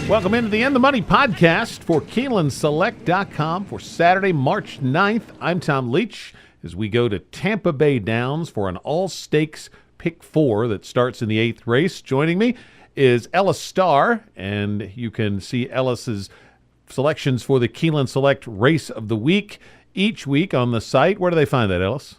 Welcome into the End the Money podcast for KeenelandSelect.com for Saturday, March 9th. I'm Tom Leach as we go to Tampa Bay Downs for an all-stakes pick 4 that starts in the 8th race. Joining me is Ellis Starr, and you can see Ellis's selections for the Keeneland Select Race of the Week each week on the site. Where do they find that, Ellis?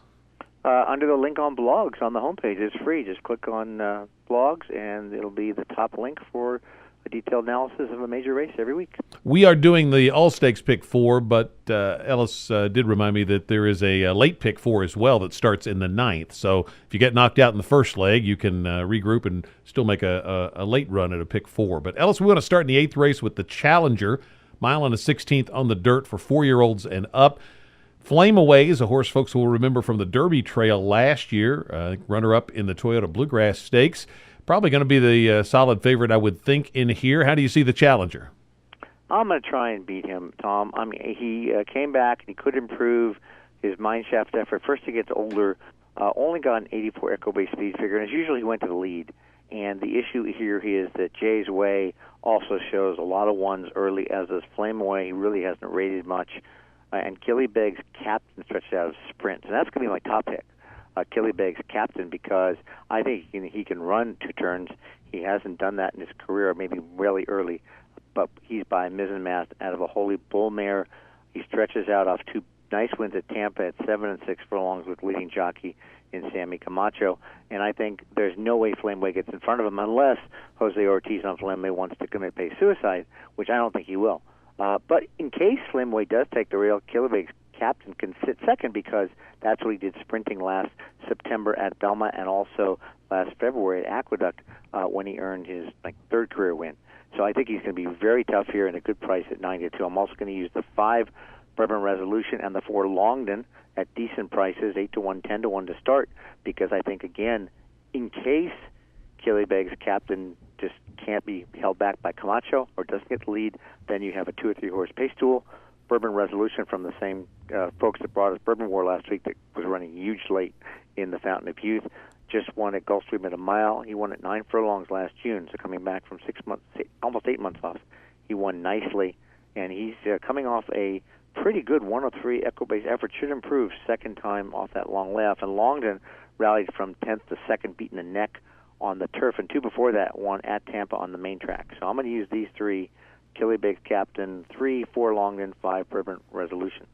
Under the link on blogs on the homepage. It's free. Just click on blogs, and it'll be the top link for a detailed analysis of a major race every week. We are doing the all-stakes pick 4, but Ellis did remind me that there is a late pick 4 as well that starts in the 9th. So if you get knocked out in the first leg, you can regroup and still make a late run at a pick 4. But Ellis, we want to start in the 8th race with the Challenger, mile and a 16th on the dirt for 4-year-olds and up. Flame Away is a horse folks will remember from the Derby Trail last year, runner-up in the Toyota Bluegrass Stakes. Probably going to be the solid favorite, I would think, in here. How do you see the Challenger? I'm going to try and beat him, Tom. I mean, he came back and he could improve his mineshaft effort. First, he gets older, only got an 84 echo-based speed figure, and as usual, he went to the lead. And the issue here is that Jay's Way also shows a lot of ones early, as does Flame Away. He really hasn't rated much. And Killybegs Captain stretched out of sprints, and that's going to be my top pick. Killybegs Captain, because I think he can run 2 turns. He hasn't done that in his career, maybe really early, but he's by mizzen mast out of a Holy Bull mare. He stretches out off 2 nice wins at Tampa at 7 and 6 furlongs with leading jockey in Sammy Camacho, and I think there's no way Flameway gets in front of him unless Jose Ortiz on Flameway wants to commit pay suicide, which I don't think he will. But in case Flameway does take the rail, Killybegs Captain can sit second, because that's what he did sprinting last September at Belmont and also last February at Aqueduct when he earned his 3rd career win. So I think he's going to be very tough here and a good price at 9-2. I'm also going to use the 5 Bourbon Resolution and the 4 Longdon at decent prices, 8-1, 10-1 to start, because I think, again, in case Killybegs Captain just can't be held back by Camacho or doesn't get the lead, then you have a 2 or 3 horse pace tool. Bourbon Resolution from the same folks that brought us Bourbon War last week, that was running huge late in the Fountain of Youth. Just won at Gulfstream at a mile. He won at 9 furlongs last June, so coming back from 6 months, almost 8 months off, he won nicely, and he's coming off a pretty good 103 echo-based effort. Should improve second time off that long layoff. And Longdon rallied from 10th to 2nd, beating the neck on the turf, and 2 before that won at Tampa on the main track. So I'm going to use these 3. Killybegs Captain, 3, 4 Longdon, 5 Bourbon Resolution.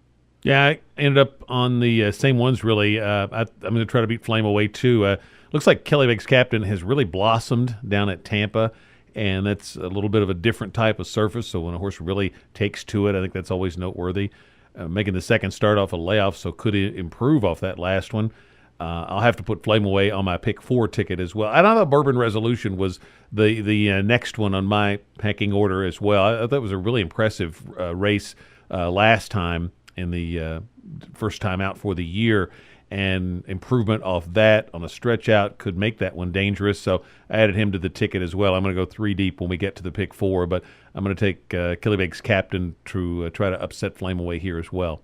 Yeah, I ended up on the same ones, really. I'm going to try to beat Flame Away, too. Looks like Killybegs Captain has really blossomed down at Tampa, and that's a little bit of a different type of surface, so when a horse really takes to it, I think that's always noteworthy. Making the second start off a layoff, so could improve off that last one. I'll have to put Flame Away on my pick 4 ticket as well. I thought Bourbon Resolution was the next one on my pecking order as well. I thought it was a really impressive race last time in the first time out for the year, and improvement off that on a stretch out could make that one dangerous. So I added him to the ticket as well. I'm going to go 3 deep when we get to the pick 4, but I'm going to take Killybegs Captain to try to upset Flame Away here as well.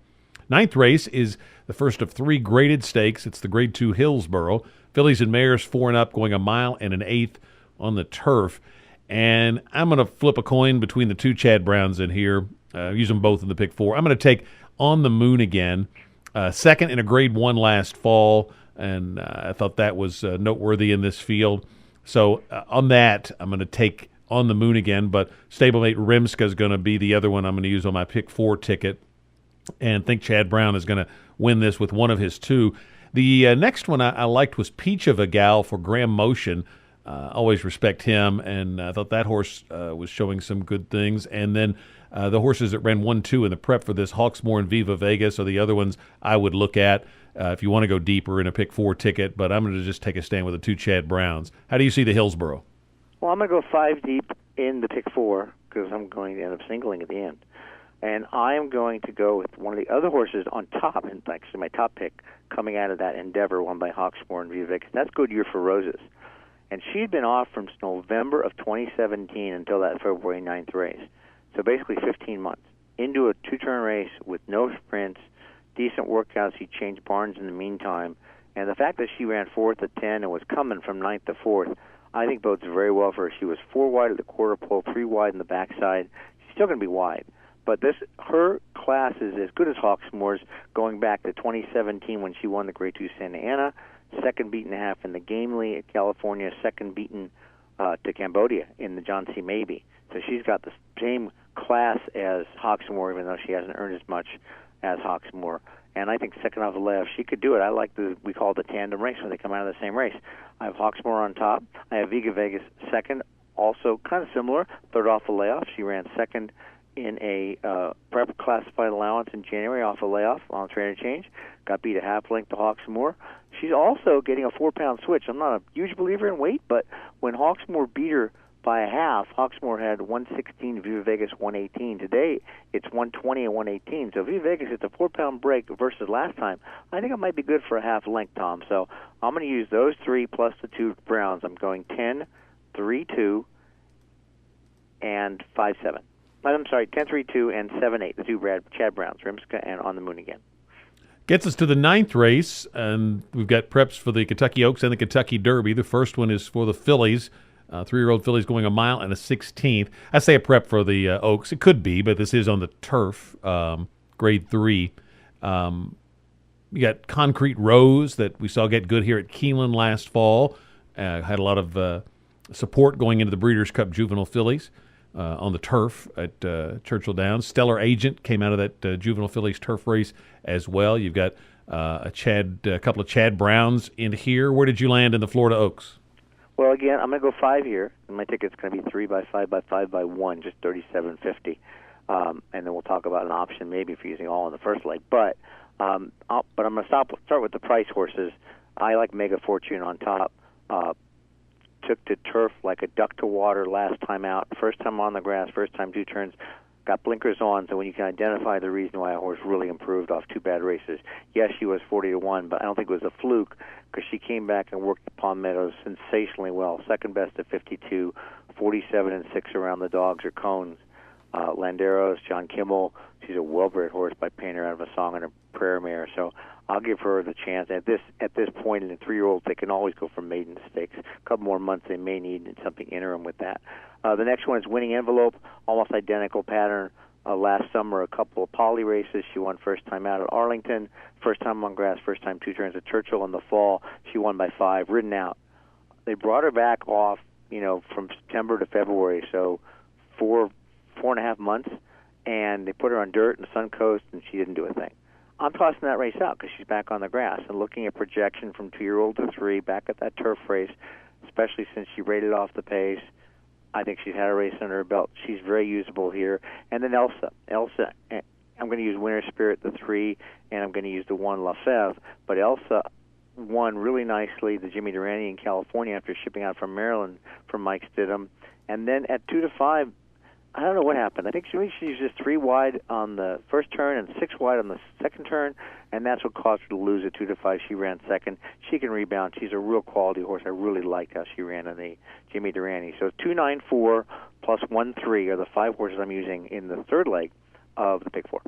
9th race is the first of 3 graded stakes. It's the Grade 2 Hillsboro. Fillies and mares 4 and up, going a mile and an 1/8 on the turf. And I'm going to flip a coin between the 2 Chad Browns in here. Use them both in the pick 4. I'm going to take On the Moon again. Second in a Grade 1 last fall, and I thought that was noteworthy in this field. So on that, I'm going to take On the Moon again, but stablemate Rimska is going to be the other one I'm going to use on my pick 4 ticket, and think Chad Brown is going to win this with one of his 2. The next one I liked was Peach of a Gal for Graham Motion. Always respect him, and I thought that horse was showing some good things. And then the horses that ran 1-2 in the prep for this, Hawksmoor and Viva Vegas, are the other ones I would look at if you want to go deeper in a pick 4 ticket. But I'm going to just take a stand with the 2 Chad Browns. How do you see the Hillsboro? Well, I'm going to go 5 deep in the pick 4, because I'm going to end up singling at the end. And I am going to go with one of the other horses on top, and actually my top pick coming out of that Endeavor, won by Hawksmoor and Viva Vegas. That's Goodyear for Roses. And she'd been off from November of 2017 until that February 9th race. So basically 15 months. Into a 2-turn race with no sprints, decent workouts. He changed barns in the meantime. And the fact that she ran 4th at 10 and was coming from 9th to 4th, I think bodes very well for her. She was 4 wide at the quarter pole, 3 wide in the backside. She's still going to be wide. But her class is as good as Hawksmoor's going back to 2017 when she won the Grade 2 Santa Ana, second beaten half in the Gamely at California, second beaten to Cambodia in the John C. Mabie. So she's got the same class as Hawksmoor, even though she hasn't earned as much as Hawksmoor. And I think second off the layoff, she could do it. I like we call it the tandem race when they come out of the same race. I have Hawksmoor on top. I have Vega Vegas second, also kind of similar. Third off the layoff. She ran second in a prep classified allowance in January off a layoff on trainer change. Got beat a half length to Hawksmoor. She's also getting a 4-pound switch. I'm not a huge believer in weight, but when Hawksmoor beat her by a half, Hawksmoor had 116, Viva Vegas 118. Today, it's 120 and 118. So Viva Vegas, it's a 4-pound break versus last time. I think it might be good for a half length, Tom. So I'm going to use those 3 plus the 2 Browns. I'm going 10, 3, 2, and 5, 7. I'm sorry, 10, 3, 2, and 7, 8. The 2 Chad Browns, Rimska, and On the Moon Again. Gets us to the 9th race, and we've got preps for the Kentucky Oaks and the Kentucky Derby. The first one is for the fillies. 3-year-old fillies going a mile and a 16th. I say a prep for the Oaks. It could be, but this is on the turf, Grade 3. You got Concrete Rose that we saw get good here at Keeneland last fall. Had a lot of support going into the Breeders' Cup Juvenile Fillies on the turf at Churchill Downs. Stellar Agent came out of that Juvenile Fillies turf race as well. You've got a couple of Chad Browns in here. Where did you land in the Florida Oaks? Well, again, I'm going to go 5 here, and my ticket's going to be 3 by 5 by 5 by 1, just $37.50. And then we'll talk about an option maybe for using all in the first leg. But I'm going to start with the price horses. I like Mega Fortune on top. Took to turf like a duck to water last time out. First time on the grass, first time 2 turns. Got blinkers on, so when you can identify the reason why a horse really improved off 2 bad races. Yes, she was 40-1, but I don't think it was a fluke because she came back and worked the Palm Meadows sensationally well. Second best at 52, 47-6 around the dogs or cones. Landeros, John Kimmel. She's a well-bred horse by paying her out of a song and a prayer mare. So I'll give her the chance. At this point in the 3-year-olds, they can always go for maiden stakes. A couple more months, they may need something interim with that. The next one is Winning Envelope, almost identical pattern. Last summer, a couple of poly races. She won first time out at Arlington, first time on grass, first time 2 turns at Churchill. In the fall, she won by 5, ridden out. They brought her back off, from September to February, so 4.5 months, and they put her on dirt in the Suncoast, and she didn't do a thing. I'm tossing that race out because she's back on the grass and looking at projection from 2-year-old to 3, back at that turf race, especially since she rated off the pace. I think she's had a race under her belt. She's very usable here. And then Elsa, I'm going to use Winter Spirit, the 3, and I'm going to use the 1, Lefebvre. But Elsa won really nicely the Jimmy Durante in California after shipping out from Maryland from Mike Stidham. And then at 2 to 5, I don't know what happened. I think she was just 3 wide on the first turn and 6 wide on the second turn, and that's what caused her to lose at 2 to 5. She ran second. She can rebound. She's a real quality horse. I really liked how she ran in the Jimmy Durante. So 2, 9, 4 plus 1, 3 are the 5 horses I'm using in the third leg of the Pick 4.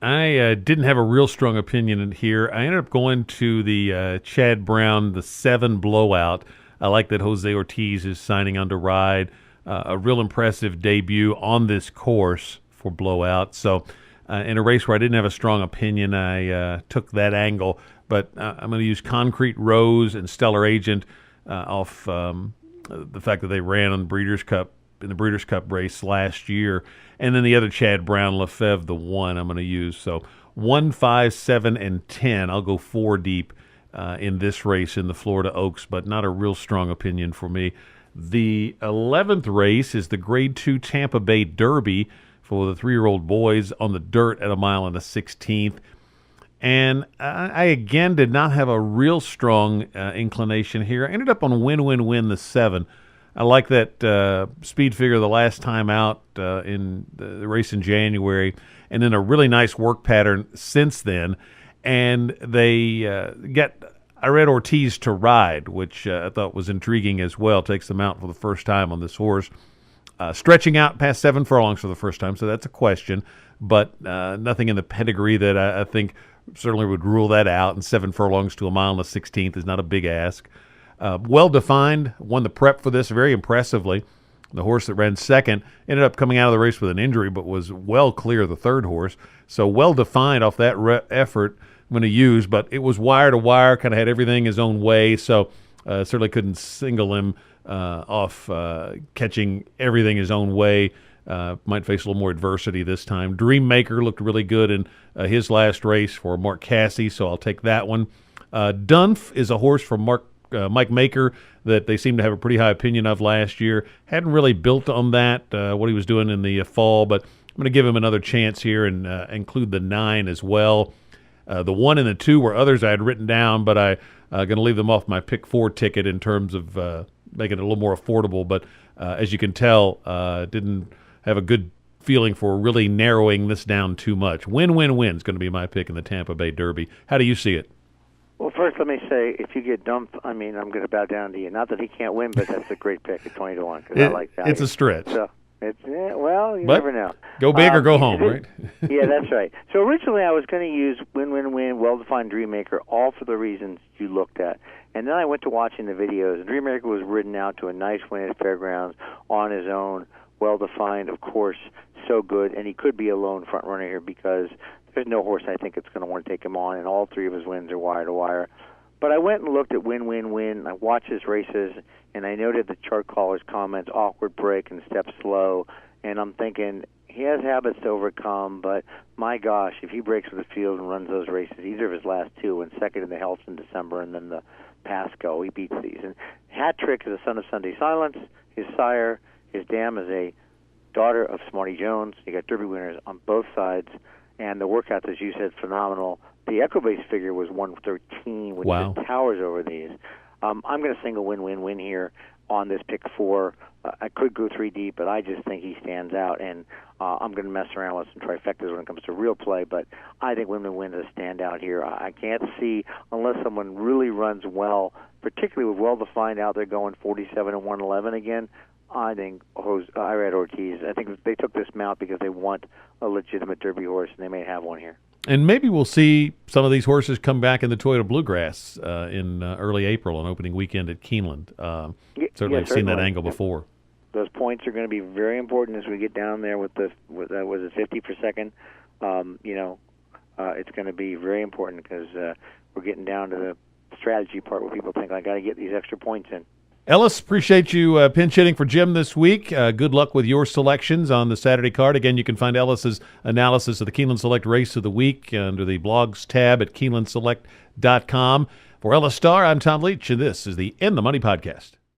I didn't have a real strong opinion in here. I ended up going to the Chad Brown, the 7 blowout. I like that Jose Ortiz is signing on to ride. A real impressive debut on this course for blowout. So in a race where I didn't have a strong opinion, I took that angle. But I'm going to use Concrete Rose and Stellar Agent off the fact that they ran on the Breeders' Cup in the Breeders' Cup race last year. And then the other Chad Brown, Lefebvre, the 1 I'm going to use. So 1, 5, 7, and 10. I'll go 4 deep in this race in the Florida Oaks, but not a real strong opinion for me. The 11th race is the Grade 2 Tampa Bay Derby for the 3-year-old boys on the dirt at a mile and a 16th. And I again did not have a real strong inclination here. I ended up on Win, the 7. I like that speed figure the last time out in the race in January, and then a really nice work pattern since then. And they I read Ortiz to ride, which I thought was intriguing as well. Takes them out for the first time on this horse. Stretching out past 7 furlongs for the first time, so that's a question. But nothing in the pedigree that I think certainly would rule that out. And 7 furlongs to a mile and a 16th is not a big ask. Well-defined, won the prep for this very impressively. The horse that ran second ended up coming out of the race with an injury, but was well clear of the third horse. So well-defined off that effort I'm going to use, but it was wire to wire, kind of had everything his own way, so certainly couldn't single him off catching everything his own way. Might face a little more adversity this time. Dreammaker looked really good in his last race for Mark Casse, so I'll take that one. Dunf is a horse from Mike Maker that they seem to have a pretty high opinion of last year. Hadn't really built on that, what he was doing in the fall, but I'm going to give him another chance here and include the 9 as well. The 1 and the 2 were others I had written down, but I'm going to leave them off my pick 4 ticket in terms of making it a little more affordable. But as you can tell, didn't have a good feeling for really narrowing this down too much. Win-win-win is going to be my pick in the Tampa Bay Derby. How do you see it? Well, first let me say, if you get dumped, I'm going to bow down to you. Not that he can't win, but that's a great pick at 20-1 because I like that. It's a stretch. So well, you never know. Go big or go home, right? Yeah, that's right. So originally I was going to use win-win-win, well-defined Dreammaker, all for the reasons you looked at. And then I went to watching the videos, and Dreammaker was ridden out to a nice win at Fairgrounds on his own, well-defined, of course, so good. And he could be a lone front runner here because there's no horse I think it's going to want to take him on, and all 3 of his wins are wire-to-wire. But I went and looked at win-win-win. I watched his races, and I noted the chart caller's comments, awkward break and step slow. And I'm thinking, he has habits to overcome, but my gosh, if he breaks with the field and runs those races, either of his last 2, and second in the Health in December and then the Pasco, he beats these. And Hat Trick is a son of Sunday Silence. His sire, his dam, is a daughter of Smarty Jones. You got Derby winners on both sides. And the workouts, as you said, phenomenal. The Equibase figure was 113, which towers over these. I'm going to single win-win-win here on this pick 4. I could go 3 deep, but I just think he stands out, and I'm going to mess around with some trifectas when it comes to real play, but I think win-win-win is a standout here. I can't see, unless someone really runs well, particularly with well-defined out there going 47 and 111 again, I think Irad Ortiz, I think they took this mount because they want a legitimate Derby horse, and they may have one here. And maybe we'll see some of these horses come back in the Toyota Bluegrass in early April on opening weekend at Keeneland. Certainly I've seen that angle before. Those points are going to be very important as we get down there with was it 50 per second? It's going to be very important because we're getting down to the strategy part where people think, I got to get these extra points in. Ellis, appreciate you pinch hitting for Jim this week. Good luck with your selections on the Saturday card. Again, you can find Ellis's analysis of the Keeneland Select Race of the Week under the blogs tab at KeenelandSelect.com. For Ellis Starr, I'm Tom Leach, and this is the In the Money Podcast.